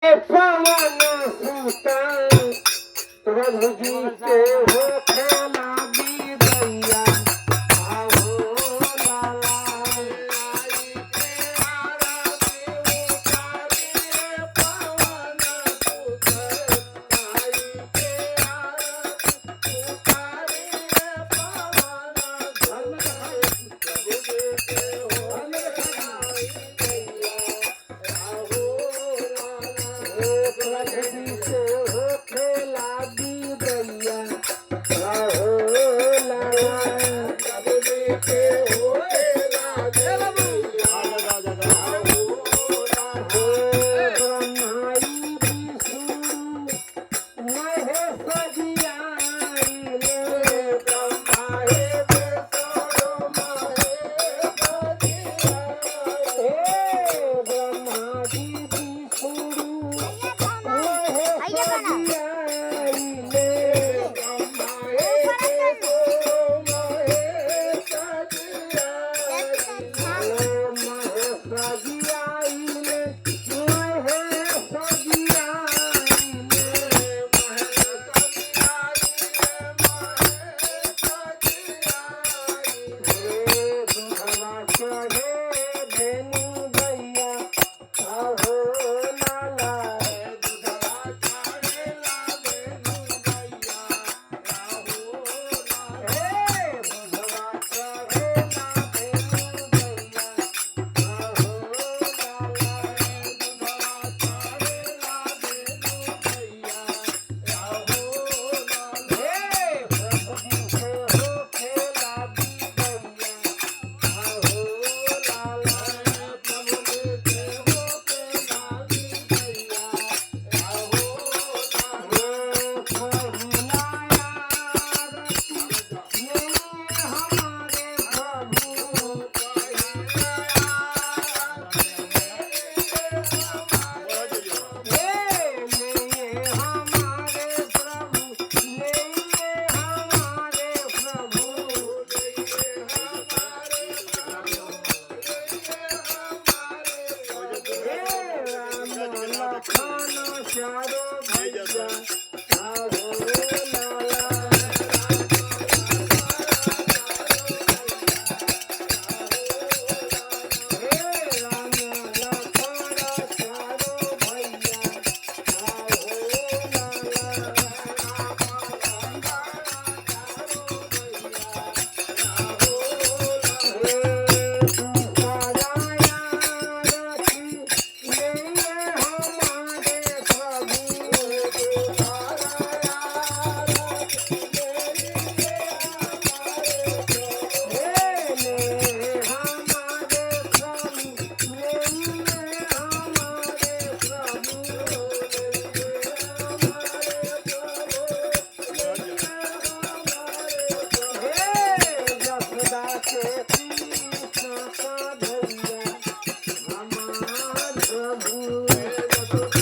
पवन सुतन प्रभु जी के हो खेला दैया आहो लाला आई के आरती उतारी पवन सुतन आई के आरती उतारी पवन सुतन प्रभु जी के हो खेला आहो प्रभु से हो खेला दैया आहो लाला प्रभु के हो खेला दैया आहो लाला ब्रह्माई विष्णु महेश जियाई ले ब्रह्माई विष्णु महेश जियाई ब्रह्मा जी विष्णु प्रभु